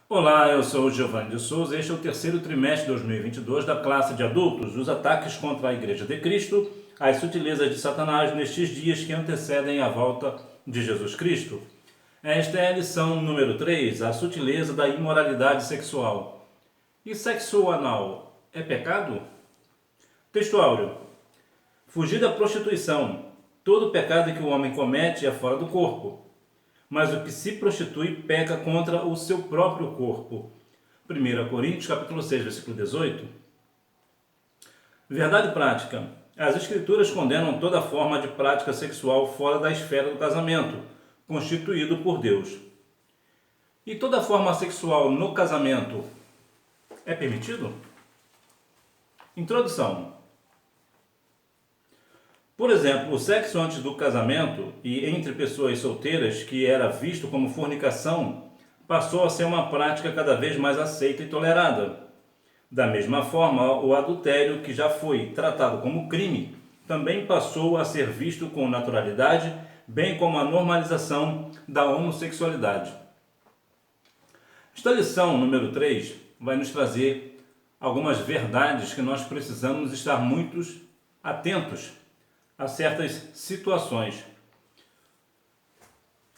Olá, eu sou o Giovanni de Souza. Este é o terceiro trimestre de 2022 da classe de adultos, os ataques contra a Igreja de Cristo, as sutilezas de Satanás nestes dias que antecedem a volta de Jesus Cristo. Esta é a lição número 3, a sutileza da imoralidade sexual. E sexo anal é pecado? Texto áureo. Fugir da prostituição. Todo pecado que o homem comete é fora do corpo, mas o que se prostitui peca contra o seu próprio corpo. 1 Coríntios capítulo 6, versículo 18. Verdade prática. As Escrituras condenam toda forma de prática sexual fora da esfera do casamento, constituído por Deus. E toda forma sexual no casamento é permitido? Introdução. Por exemplo, o sexo antes do casamento e entre pessoas solteiras, que era visto como fornicação, passou a ser uma prática cada vez mais aceita e tolerada. Da mesma forma, o adultério, que já foi tratado como crime, também passou a ser visto com naturalidade, bem como a normalização da homossexualidade. Esta lição número 3 vai nos trazer algumas verdades que nós precisamos estar muito atentos a certas situações.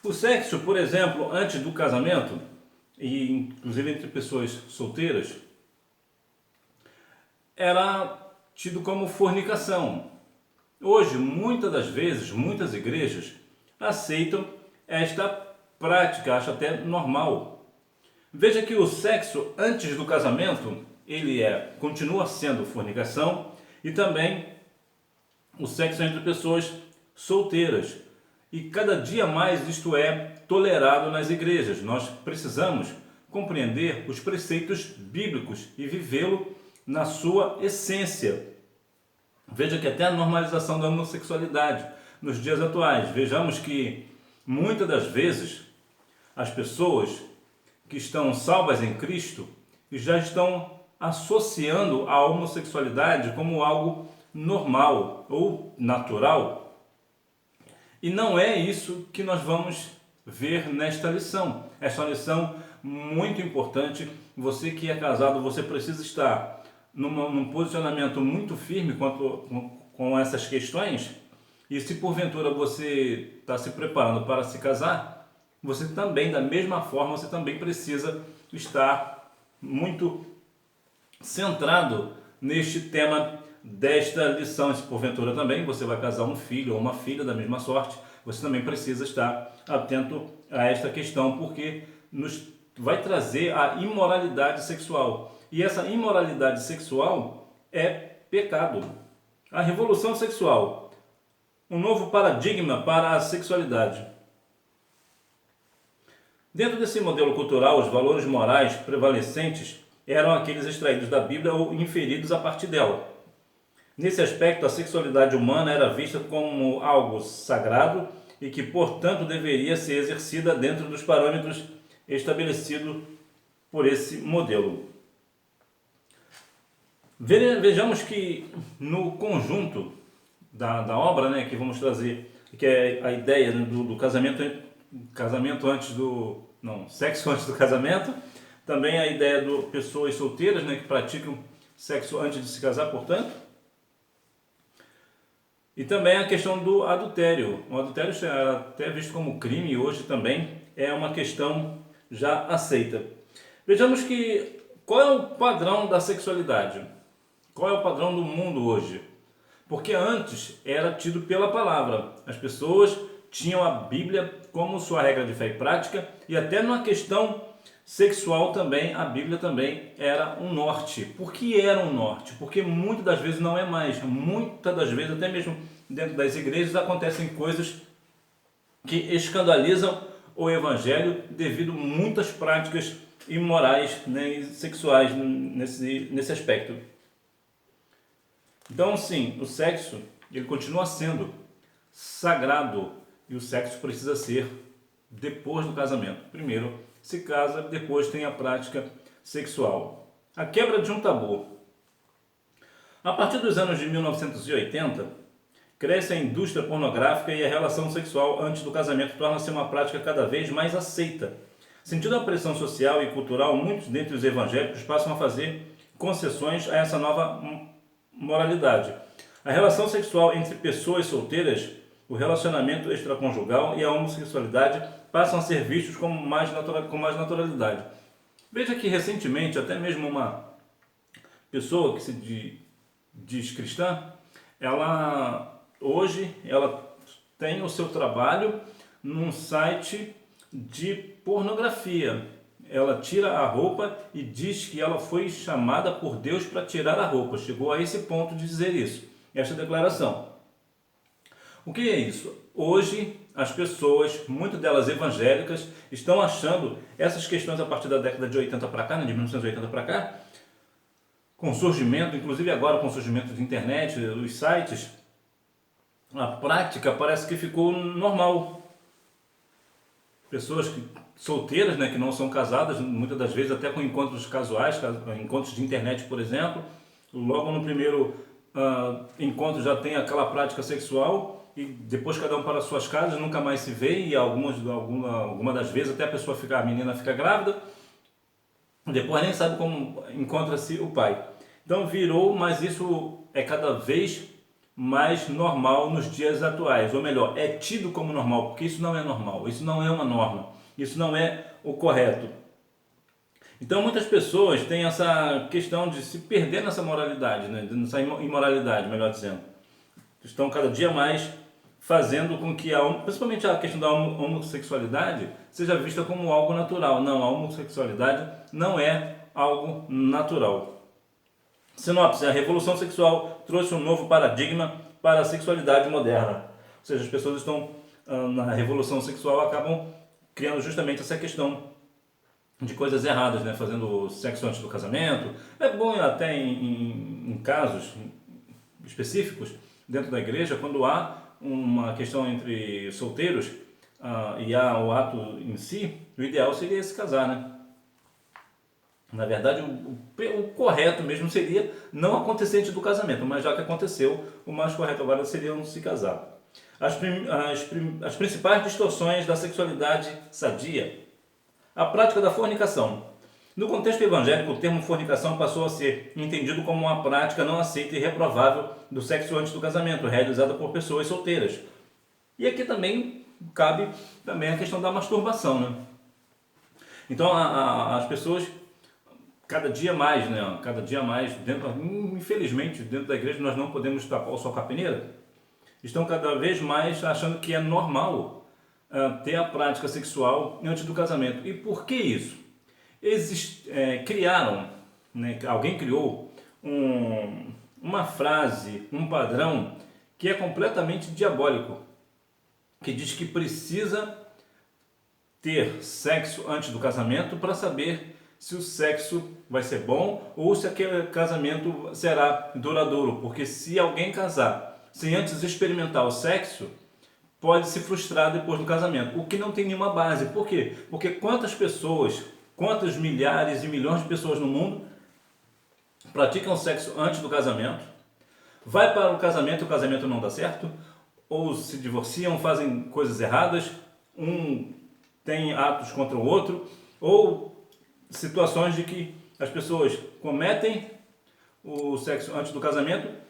O sexo, por exemplo, antes do casamento, e inclusive entre pessoas solteiras, era tido como fornicação. Hoje, muitas das vezes, muitas igrejas aceitam esta prática, acham até normal. Veja que o sexo antes do casamento, ele continua sendo fornicação, e também o sexo entre pessoas solteiras. E cada dia mais isto é tolerado nas igrejas. Nós precisamos compreender os preceitos bíblicos e vivê-lo na sua essência. Veja que até a normalização da homossexualidade nos dias atuais. Vejamos que muitas das vezes as pessoas que estão salvas em Cristo já estão associando a homossexualidade como algo normal ou natural, e não é isso que nós vamos ver nesta lição. Esta é uma lição muito importante. Você que é casado, você precisa estar num posicionamento muito firme com essas questões, e se porventura você está se preparando para se casar, você também, da mesma forma, você também precisa estar muito centrado neste tema desta lição. Se porventura também você vai casar um filho ou uma filha da mesma sorte, você também precisa estar atento a esta questão, porque nos vai trazer a imoralidade sexual. E essa imoralidade sexual é pecado. A revolução sexual, um novo paradigma para a sexualidade. Dentro desse modelo cultural, os valores morais prevalecentes eram aqueles extraídos da Bíblia ou inferidos a partir dela. Nesse aspecto, a sexualidade humana era vista como algo sagrado e que, portanto, deveria ser exercida dentro dos parâmetros estabelecidos por esse modelo. Vejamos que no conjunto da obra, que vamos trazer, que é a ideia do casamento antes do... não, sexo antes do casamento, também a ideia de pessoas solteiras, que praticam sexo antes de se casar, portanto, e também a questão do adultério. O adultério era até visto como crime e hoje também é uma questão já aceita. Vejamos que qual é o padrão da sexualidade? Qual é o padrão do mundo hoje? Porque antes era tido pela palavra. As pessoas tinham a Bíblia como sua regra de fé e prática, e até numa questão sexual também, a Bíblia também era um norte. Por que era um norte? Porque muitas das vezes não é mais. Muitas das vezes, até mesmo dentro das igrejas, acontecem coisas que escandalizam o Evangelho devido a muitas práticas imorais, e sexuais nesse aspecto. Então, sim, o sexo ele continua sendo sagrado, e o sexo precisa ser depois do casamento. Primeiro se casa, depois tem a prática sexual. A quebra de um tabu. A partir dos anos de 1980, cresce a indústria pornográfica e a relação sexual antes do casamento torna-se uma prática cada vez mais aceita. Sentindo a pressão social e cultural, muitos dentre os evangélicos passam a fazer concessões a essa nova moralidade. A relação sexual entre pessoas solteiras, o relacionamento extraconjugal e a homossexualidade passam a ser vistos com mais naturalidade. Veja que recentemente, até mesmo uma pessoa que se diz cristã, hoje ela tem o seu trabalho num site de pornografia. Ela tira a roupa e diz que ela foi chamada por Deus para tirar a roupa. Chegou a esse ponto de dizer isso, esta declaração. O que é isso? Hoje as pessoas, muitas delas evangélicas, estão achando essas questões a partir da década de 80 para cá, né, de 1980 para cá, com o surgimento, inclusive agora com o surgimento da internet, dos sites, a prática parece que ficou normal. Pessoas solteiras, né, que não são casadas, muitas das vezes até com encontros casuais, encontros de internet, por exemplo, logo no primeiro encontro já tem aquela prática sexual e depois cada um para suas casas, nunca mais se vê e alguma das vezes até a menina fica grávida, depois nem sabe como encontra-se o pai. Então virou, mas isso é cada vez mais normal nos dias atuais, ou melhor, é tido como normal, porque isso não é normal, isso não é uma norma, isso não é o correto. Então muitas pessoas têm essa questão de se perder nessa moralidade, né? Nessa imoralidade, melhor dizendo. Estão cada dia mais fazendo com que, principalmente a questão da homossexualidade, seja vista como algo natural. Não, a homossexualidade não é algo natural. Sinopse: a revolução sexual trouxe um novo paradigma para a sexualidade moderna. Ou seja, as pessoas estão, na revolução sexual, acabam criando justamente essa questão de coisas erradas, né? Fazendo sexo antes do casamento. É bom até em casos específicos, dentro da igreja, quando há uma questão entre solteiros e há o ato em si, o ideal seria se casar, né? Na verdade, o correto mesmo seria não acontecer antes do casamento, mas já que aconteceu, o mais correto agora seria não se casar. As principais distorções da sexualidade sadia. A prática da fornicação. No contexto evangélico, o termo fornicação passou a ser entendido como uma prática não aceita e reprovável do sexo antes do casamento, realizada por pessoas solteiras. E aqui também cabe também a questão da masturbação, né? Então as pessoas cada dia mais, né? Cada dia mais, infelizmente, dentro da igreja nós não podemos tapar o sol com a peneira. Estão cada vez mais achando que é normal ter a prática sexual antes do casamento. E por que isso? Criaram, né? Alguém criou uma frase, um padrão que é completamente diabólico, que diz que precisa ter sexo antes do casamento para saber se o sexo vai ser bom ou se aquele casamento será duradouro, porque se alguém casar sem antes experimentar o sexo, pode se frustrar depois do casamento, o que não tem nenhuma base. Por quê? Porque quantas milhares e milhões de pessoas no mundo praticam sexo antes do casamento, vai para o casamento não dá certo, ou se divorciam, fazem coisas erradas, um tem atos contra o outro, ou situações de que as pessoas cometem o sexo antes do casamento,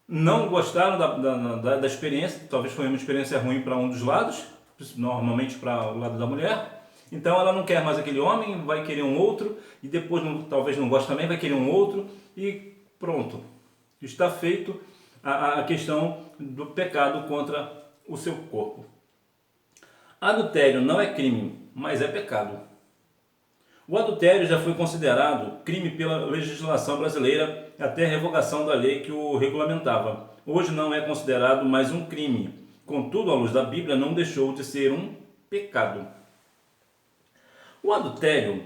não gostaram da experiência, talvez foi uma experiência ruim para um dos lados, normalmente para o lado da mulher, então ela não quer mais aquele homem, vai querer um outro, e depois talvez não goste também, vai querer um outro, e pronto, está feito a questão do pecado contra o seu corpo. Adultério não é crime, mas é pecado. O adultério já foi considerado crime pela legislação brasileira até a revogação da lei que o regulamentava. Hoje não é considerado mais um crime. Contudo, à luz da Bíblia, não deixou de ser um pecado. O adultério,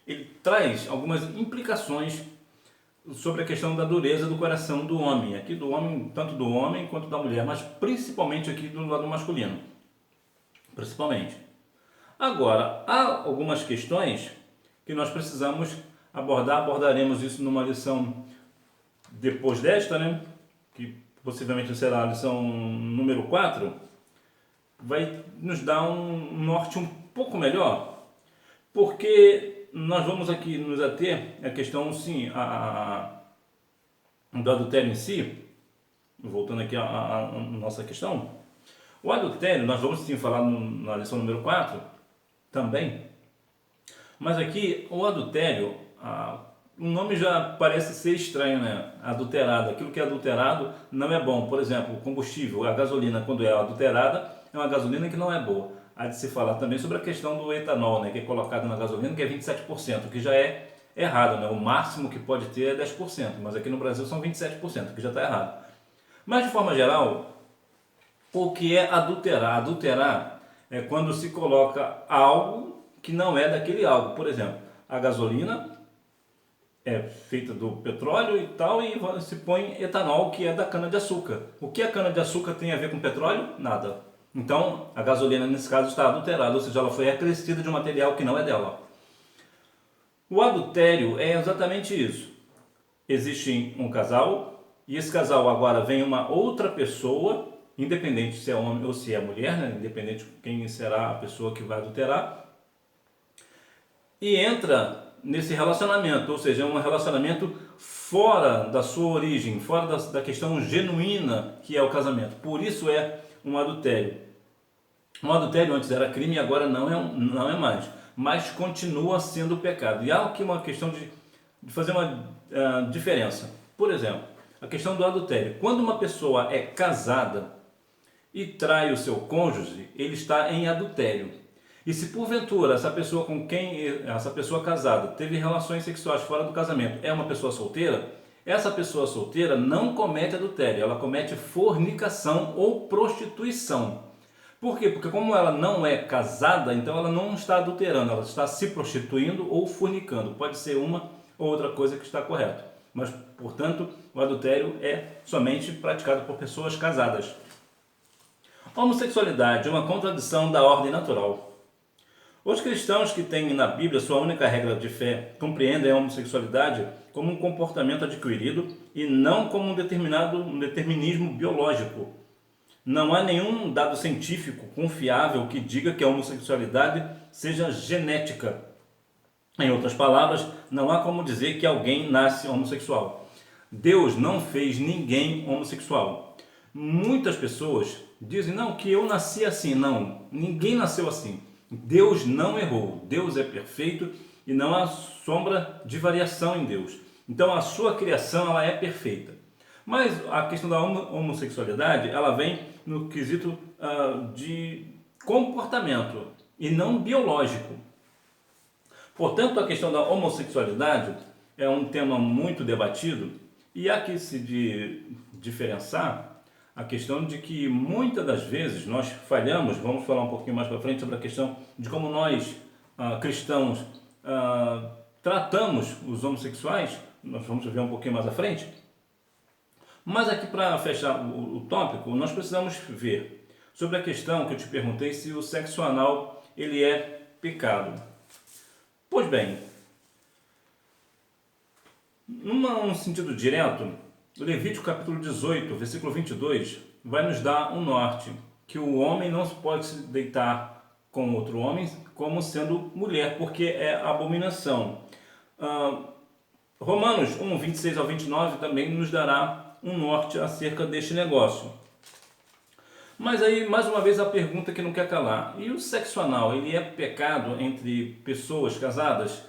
ele traz algumas implicações sobre a questão da dureza do coração do homem. Aqui do homem, tanto do homem quanto da mulher, mas principalmente aqui do lado masculino. Principalmente. Agora, há algumas questões que nós precisamos abordaremos isso numa lição depois desta, né? Que possivelmente será a lição número 4, vai nos dar um norte um pouco melhor. porque nós vamos aqui nos ater à questão, sim, do adultério em si, voltando aqui à nossa questão. O adultério, nós vamos sim falar na lição número 4 também, mas aqui o adultério, o nome já parece ser estranho, né? Adulterado, aquilo que é adulterado não é bom. Por exemplo, o combustível, a gasolina, quando é adulterada, é uma gasolina que não é boa. Há de se falar também sobre a questão do etanol, né? Que é colocado na gasolina, que é 27%, que já é errado, né? O máximo que pode ter é 10%, mas aqui no Brasil são 27%, que já está errado. Mas de forma geral, o que é adulterar? Adulterar é quando se coloca algo que não é daquele algo. Por exemplo, a gasolina é feita do petróleo e tal, e se põe etanol, que é da cana-de-açúcar. O que a cana-de-açúcar tem a ver com petróleo? Nada. Então, a gasolina, nesse caso, está adulterada, ou seja, ela foi acrescida de um material que não é dela. O adultério é exatamente isso. Existe um casal, e esse casal agora vem uma outra pessoa, independente se é homem ou se é mulher, né? Independente de quem será a pessoa que vai adulterar, e entra nesse relacionamento, ou seja, é um relacionamento fora da sua origem, fora da questão genuína que é o casamento. Por isso é um adultério. Um adultério antes era crime e agora não é mais, mas continua sendo pecado. E há aqui uma questão de fazer uma diferença. Por exemplo, a questão do adultério. Quando uma pessoa é casada e trai o seu cônjuge, ele está em adultério. E se porventura essa pessoa com quem essa pessoa casada teve relações sexuais fora do casamento é uma pessoa solteira, essa pessoa solteira não comete adultério, ela comete fornicação ou prostituição. Por quê? Porque como ela não é casada, então ela não está adulterando, ela está se prostituindo ou fornicando. Pode ser uma ou outra coisa que está correto. Mas, portanto, o adultério é somente praticado por pessoas casadas. Homossexualidade é uma contradição da ordem natural. Os cristãos que têm na Bíblia sua única regra de fé compreendem a homossexualidade como um comportamento adquirido e não como um determinismo biológico. Não há nenhum dado científico confiável que diga que a homossexualidade seja genética. Em outras palavras, não há como dizer que alguém nasce homossexual. Deus não fez ninguém homossexual. Muitas pessoas dizem, não, que eu nasci assim. Não, ninguém nasceu assim. Deus não errou, Deus é perfeito e não há sombra de variação em Deus. Então a sua criação ela é perfeita. Mas a questão da homossexualidade ela vem no quesito de comportamento e não biológico. Portanto, a questão da homossexualidade é um tema muito debatido e há que se diferenciar a questão de que muitas das vezes nós falhamos, vamos falar um pouquinho mais para frente sobre a questão de como nós, cristãos, tratamos os homossexuais, nós vamos ver um pouquinho mais à frente, mas aqui para fechar o tópico, nós precisamos ver sobre a questão que eu te perguntei se o sexo anal ele é pecado. Pois bem, num sentido direto, Levítico capítulo 18, versículo 22, vai nos dar um norte, que o homem não pode se deitar com outro homem como sendo mulher, porque é abominação. Romanos 1, 26 ao 29 também nos dará um norte acerca deste negócio. Mas aí, mais uma vez, a pergunta que não quer calar. E o sexo anal, ele é pecado entre pessoas casadas?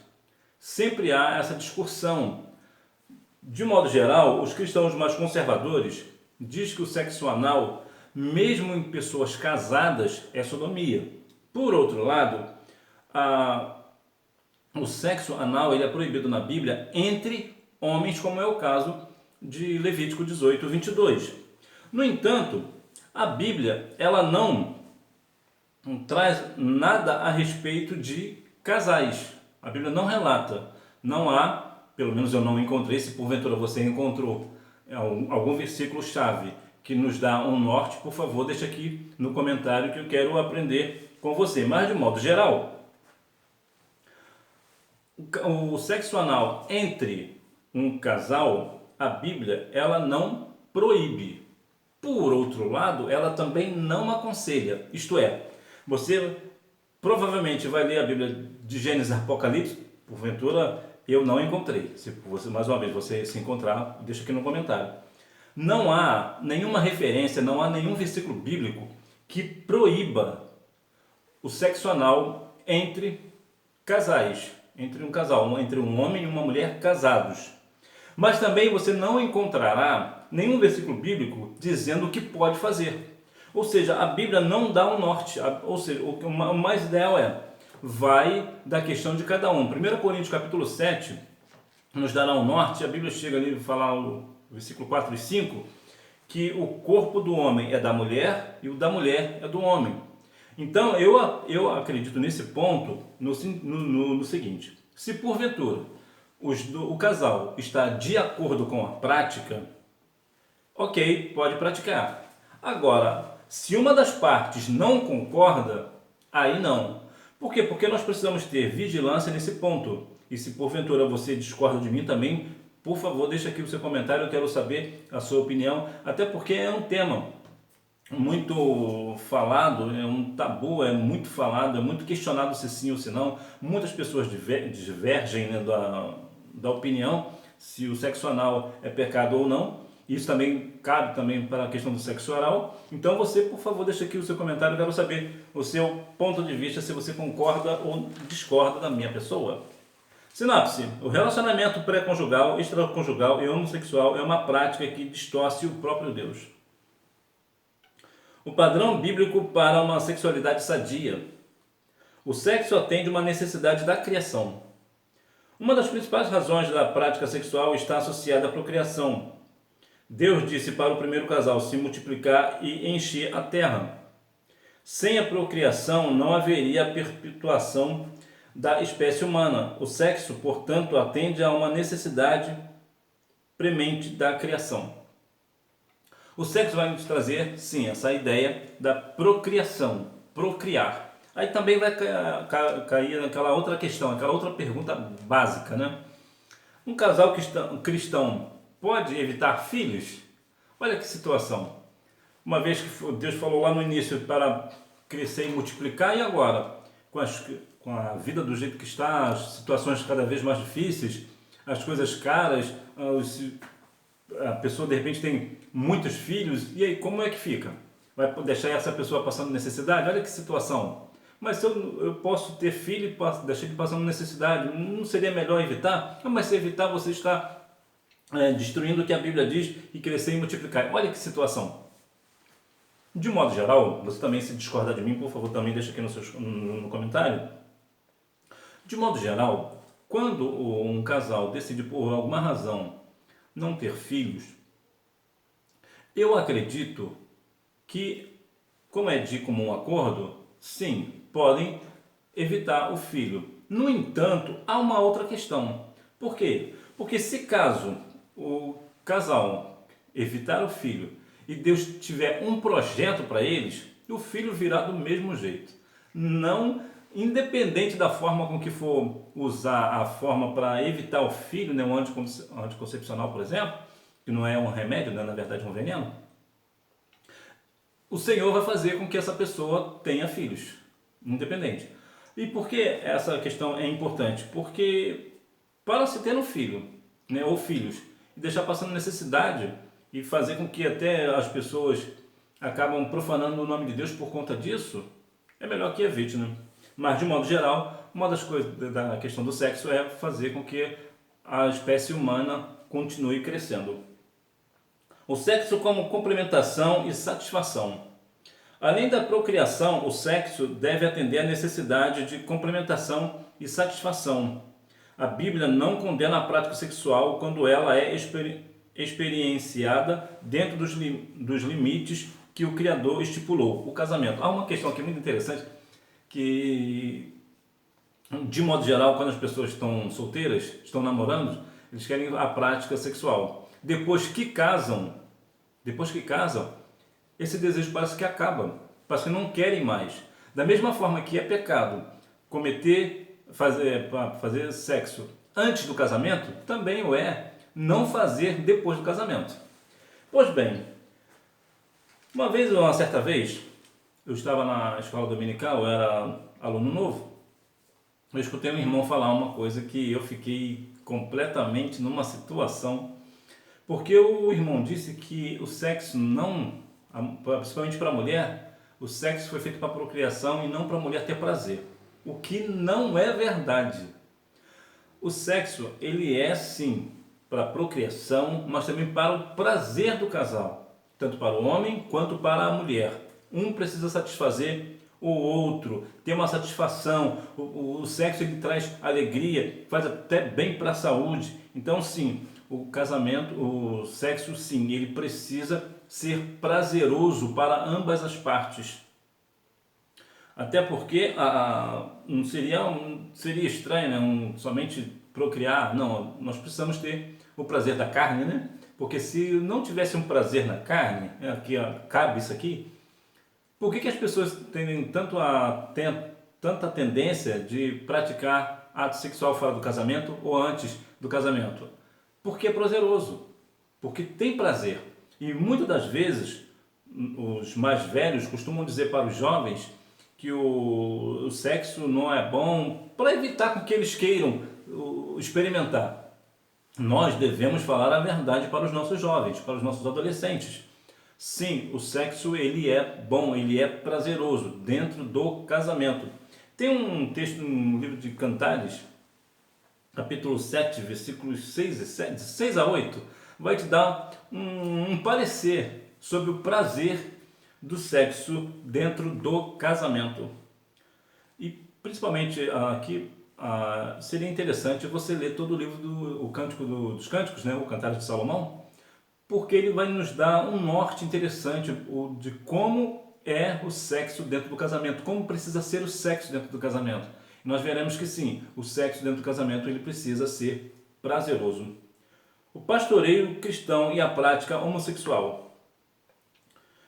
Sempre há essa discussão. De modo geral, os cristãos mais conservadores dizem que o sexo anal, mesmo em pessoas casadas, é sodomia. Por outro lado, o sexo anal ele é proibido na Bíblia entre homens, como é o caso de Levítico 18, 22. No entanto, a Bíblia ela não traz nada a respeito de casais. A Bíblia não relata, não há. Pelo menos eu não encontrei, se porventura você encontrou algum versículo-chave que nos dá um norte, por favor, deixa aqui no comentário que eu quero aprender com você. Mas, de modo geral, o sexo anal entre um casal, a Bíblia, ela não proíbe. Por outro lado, ela também não aconselha. Isto é, você provavelmente vai ler a Bíblia de Gênesis a Apocalipse, porventura eu não encontrei. Se você, mais uma vez, você se encontrar, deixa aqui no comentário. Não há nenhuma referência, não há nenhum versículo bíblico que proíba o sexo anal entre casais, entre um casal, entre um homem e uma mulher casados. Mas também você não encontrará nenhum versículo bíblico dizendo que pode fazer. Ou seja, a Bíblia não dá um norte, ou seja, o mais ideal vai da questão de cada um. 1 Coríntios capítulo 7 nos dará um norte, a Bíblia chega ali a falar o versículo 4 e 5, que o corpo do homem é da mulher e o da mulher é do homem. Então eu acredito nesse ponto no seguinte: se porventura o casal está de acordo com a prática, ok, pode praticar. Agora, se uma das partes não concorda, aí não. Por quê? Porque nós precisamos ter vigilância nesse ponto. E se porventura você discorda de mim também, por favor, deixa aqui o seu comentário, eu quero saber a sua opinião, até porque é um tema muito falado, é um tabu, é muito falado, é muito questionado se sim ou se não. Muitas pessoas divergem, né, da opinião se o sexo anal é pecado ou não. Isso também cabe também para a questão do sexo oral. Então você, por favor, deixa aqui o seu comentário, eu quero saber o seu ponto de vista, se você concorda ou discorda da minha pessoa. Sinopse: o relacionamento pré-conjugal, extraconjugal e homossexual é uma prática que distorce o próprio Deus. O padrão bíblico para uma sexualidade sadia. O sexo atende uma necessidade da criação. Uma das principais razões da prática sexual está associada à procriação. Deus disse para o primeiro casal se multiplicar e encher a terra. Sem a procriação não haveria a perpetuação da espécie humana. O sexo, portanto, atende a uma necessidade premente da criação. O sexo vai nos trazer, sim, essa ideia da procriação, procriar. Aí também vai cair naquela outra questão, aquela outra pergunta básica, né? Um casal cristão pode evitar filhos? Olha que situação. Uma vez que Deus falou lá no início para crescer e multiplicar, e agora? Com a vida do jeito que está, as situações cada vez mais difíceis, as coisas caras, a pessoa de repente tem muitos filhos, e aí como é que fica? Vai deixar essa pessoa passando necessidade? Olha que situação. Mas se eu posso ter filho e deixar ele passando necessidade, não seria melhor evitar? Mas se evitar, você está destruindo o que a Bíblia diz e crescer e multiplicar. Olha que situação. De modo geral, você também, se discordar de mim, por favor, também deixa aqui no comentário. De modo geral, quando um casal decide por alguma razão não ter filhos, eu acredito que, como é de comum acordo, sim, podem evitar o filho. No entanto, há uma outra questão. Por quê? Porque se caso o casal evitar o filho e Deus tiver um projeto para eles, o filho virá do mesmo jeito. Não, independente da forma com que for usar a forma para evitar o filho, né, um anticoncepcional, por exemplo, que não é um remédio, né, na verdade é um veneno, o Senhor vai fazer com que essa pessoa tenha filhos, independente. E por que essa questão é importante? Porque para se ter um filho, né, ou filhos, e deixar passando necessidade e fazer com que até as pessoas acabam profanando o nome de Deus por conta disso, é melhor que evite, né? Mas de modo geral, uma das coisas da questão do sexo é fazer com que a espécie humana continue crescendo. O sexo como complementação e satisfação. Além da procriação, o sexo deve atender à necessidade de complementação e satisfação. A Bíblia não condena a prática sexual quando ela é experienciada dentro dos limites que o Criador estipulou. O casamento. Há uma questão aqui muito interessante que, de modo geral, quando as pessoas estão solteiras, estão namorando, eles querem a prática sexual. Depois que casam, esse desejo parece que acaba, parece que não querem mais. Da mesma forma que é pecado fazer sexo antes do casamento, também o é não fazer depois do casamento. Pois bem, uma certa vez, eu estava na escola dominical, eu era aluno novo, eu escutei um irmão falar uma coisa que eu fiquei completamente numa situação, porque o irmão disse que o sexo não, principalmente para a mulher, o sexo foi feito para procriação e não para a mulher ter prazer, o que não é verdade. O sexo, ele é sim para a procriação, mas também para o prazer do casal, tanto para o homem quanto para a mulher. Um precisa satisfazer o outro, ter uma satisfação. O sexo, ele traz alegria, faz até bem para a saúde. Então sim, o casamento, o sexo sim, ele precisa ser prazeroso para ambas as partes. Até porque não seria estranho, né? Somente procriar. Não, nós precisamos ter o prazer da carne, né? Porque se não tivesse um prazer na carne, aqui cabe isso aqui, por que as pessoas têm tanta tendência de praticar ato sexual fora do casamento ou antes do casamento? Porque é prazeroso, porque tem prazer. E muitas das vezes, os mais velhos costumam dizer para os jovens que o sexo não é bom, para evitar com que eles queiram experimentar. Nós devemos falar a verdade para os nossos jovens, para os nossos adolescentes. Sim, o sexo ele é bom, ele é prazeroso dentro do casamento. Tem um texto no livro de Cantares, capítulo 7, versículos 6 e 7, de 6 a 8, vai te dar um parecer sobre o prazer do sexo dentro do casamento. E principalmente aqui seria interessante você ler todo o livro do Cântico dos Cânticos, né, o Cantares de Salomão, porque ele vai nos dar um norte interessante de como é o sexo dentro do casamento, como precisa ser o sexo dentro do casamento. E nós veremos que sim, o sexo dentro do casamento ele precisa ser prazeroso. O pastoreio cristão e a prática homossexual.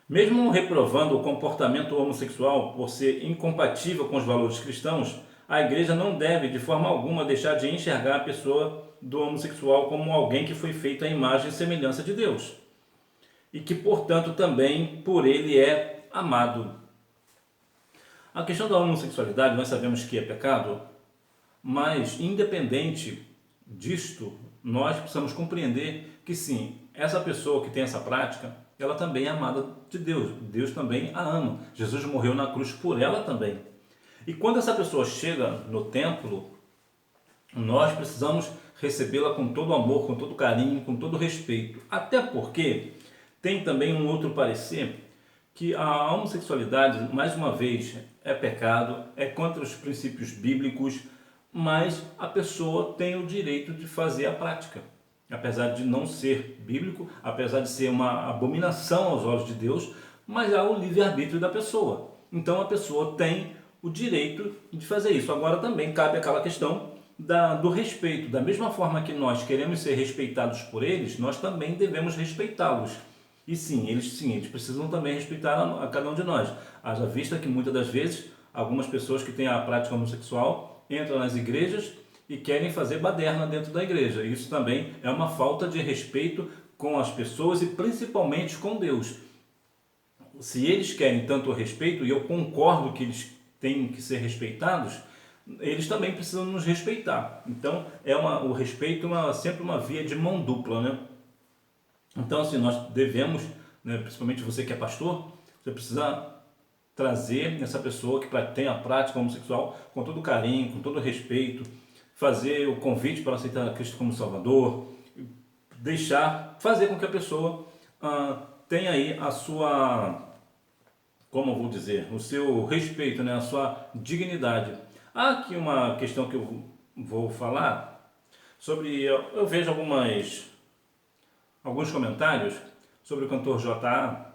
Mesmo reprovando o comportamento homossexual por ser incompatível com os valores cristãos, a igreja não deve de forma alguma deixar de enxergar a pessoa do homossexual como alguém que foi feito à imagem e semelhança de Deus e que, portanto, também por ele é amado. A questão da homossexualidade nós sabemos que é pecado, mas independente disto, nós precisamos compreender que sim, essa pessoa que tem essa prática, ela também é amada de Deus. Deus também a ama. Jesus morreu na cruz por ela também. E quando essa pessoa chega no templo, nós precisamos recebê-la com todo amor, com todo carinho, com todo respeito. Até porque tem também um outro parecer que a homossexualidade, mais uma vez, é pecado, é contra os princípios bíblicos, mas a pessoa tem o direito de fazer a prática. Apesar de não ser bíblico, apesar de ser uma abominação aos olhos de Deus, mas há o livre-arbítrio da pessoa. Então a pessoa tem o direito de fazer isso. Agora também cabe aquela questão do respeito. Da mesma forma que nós queremos ser respeitados por eles, nós também devemos respeitá-los. E sim, eles precisam também respeitar a cada um de nós. Haja vista que muitas das vezes, algumas pessoas que têm a prática homossexual entram nas igrejas e querem fazer baderna dentro da igreja. Isso também é uma falta de respeito com as pessoas e principalmente com Deus. Se eles querem tanto o respeito, e eu concordo que eles têm que ser respeitados, eles também precisam nos respeitar. Então, o respeito é sempre uma via de mão dupla, né? Então, assim, nós devemos, né, principalmente você que é pastor, você precisa trazer essa pessoa que tem a prática homossexual com todo carinho, com todo respeito, fazer o convite para aceitar a Cristo como Salvador, fazer com que a pessoa tenha aí a sua, como eu vou dizer, o seu respeito, né, a sua dignidade. Há aqui uma questão que eu vou falar sobre, eu vejo alguns comentários sobre o cantor J.A.,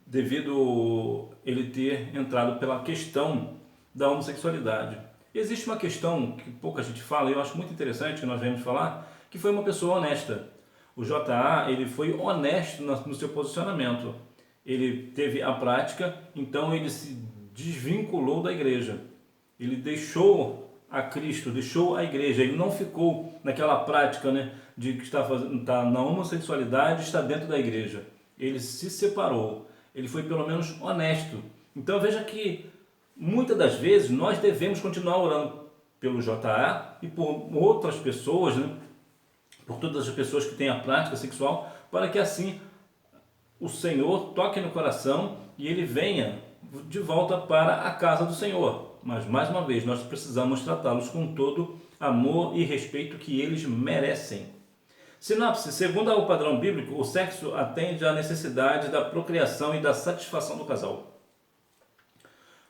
devido ele ter entrado pela questão da homossexualidade. Existe uma questão que pouca gente fala, e eu acho muito interessante que nós vamos falar, que foi uma pessoa honesta. O J.A., ele foi honesto no seu posicionamento. Ele teve a prática, então ele se desvinculou da igreja. Ele deixou a Cristo, deixou a igreja. Ele não ficou naquela prática, né, de que está na homossexualidade, está dentro da igreja. Ele se separou. Ele foi pelo menos honesto. Então veja que muitas das vezes nós devemos continuar orando pelo JA e por outras pessoas, né? Por todas as pessoas que têm a prática sexual, para que assim o Senhor toque no coração e ele venha de volta para a casa do Senhor. Mas, mais uma vez, nós precisamos tratá-los com todo amor e respeito que eles merecem. Sinopse: segundo o padrão bíblico, o sexo atende à necessidade da procriação e da satisfação do casal.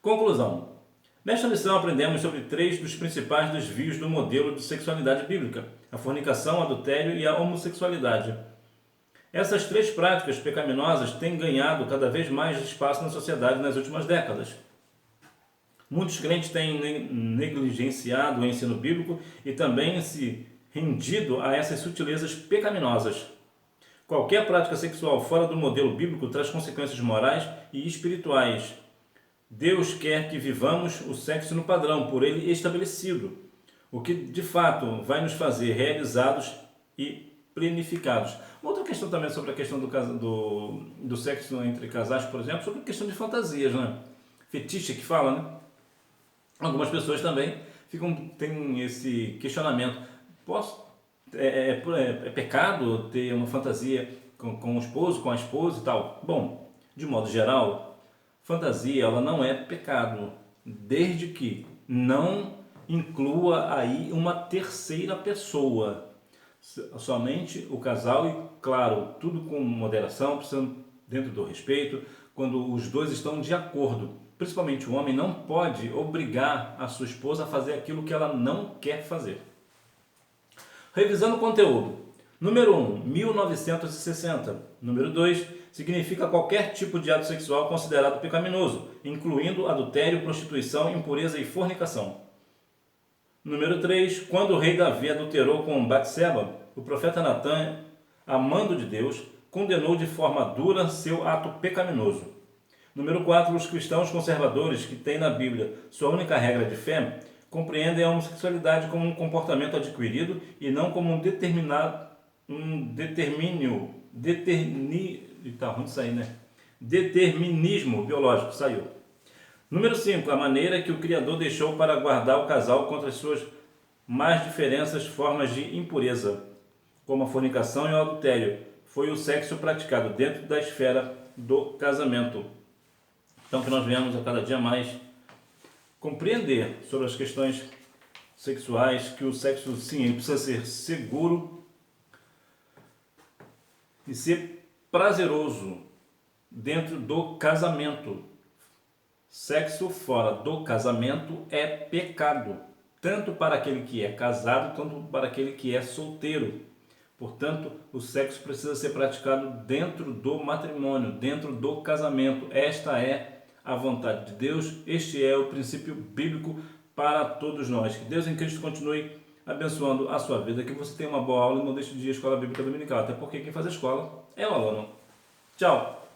Conclusão: nesta lição aprendemos sobre 3 dos principais desvios do modelo de sexualidade bíblica: a fornicação, o adultério e a homossexualidade. Essas 3 práticas pecaminosas têm ganhado cada vez mais espaço na sociedade nas últimas décadas. Muitos crentes têm negligenciado o ensino bíblico e também se rendido a essas sutilezas pecaminosas. Qualquer prática sexual fora do modelo bíblico traz consequências morais e espirituais. Deus quer que vivamos o sexo no padrão por ele estabelecido, o que de fato vai nos fazer realizados e planificados. Uma outra questão também sobre a questão do sexo entre casais, por exemplo, sobre a questão de fantasias, né? Fetiche que fala, né? Algumas pessoas também têm esse questionamento. É pecado ter uma fantasia com o esposo, com a esposa e tal? Bom, de modo geral, fantasia ela não é pecado, desde que não inclua aí uma terceira pessoa. Somente o casal e, claro, tudo com moderação, dentro do respeito, quando os dois estão de acordo. Principalmente o homem não pode obrigar a sua esposa a fazer aquilo que ela não quer fazer. Revisando o conteúdo. Número 1, 1960. Número 2, significa qualquer tipo de ato sexual considerado pecaminoso, incluindo adultério, prostituição, impureza e fornicação. Número 3, quando o rei Davi adulterou com Batseba, o profeta Natã, amando de Deus, condenou de forma dura seu ato pecaminoso. Número 4, os cristãos conservadores que têm na Bíblia sua única regra de fé, compreendem a homossexualidade como um comportamento adquirido e não como determinismo biológico. Saiu. Número 5, a maneira que o Criador deixou para guardar o casal contra as suas mais diferentes formas de impureza, como a fornicação e o adultério, foi o sexo praticado dentro da esfera do casamento. Então que nós venhamos a cada dia mais compreender sobre as questões sexuais, que o sexo sim ele precisa ser seguro e ser prazeroso dentro do casamento. Sexo fora do casamento é pecado, tanto para aquele que é casado, quanto para aquele que é solteiro. Portanto, o sexo precisa ser praticado dentro do matrimônio, dentro do casamento. Esta é a vontade de Deus, este é o princípio bíblico para todos nós. Que Deus em Cristo continue abençoando a sua vida, que você tenha uma boa aula e não deixe de ir à Escola Bíblica Dominical, até porque quem faz a escola é o aluno. Tchau!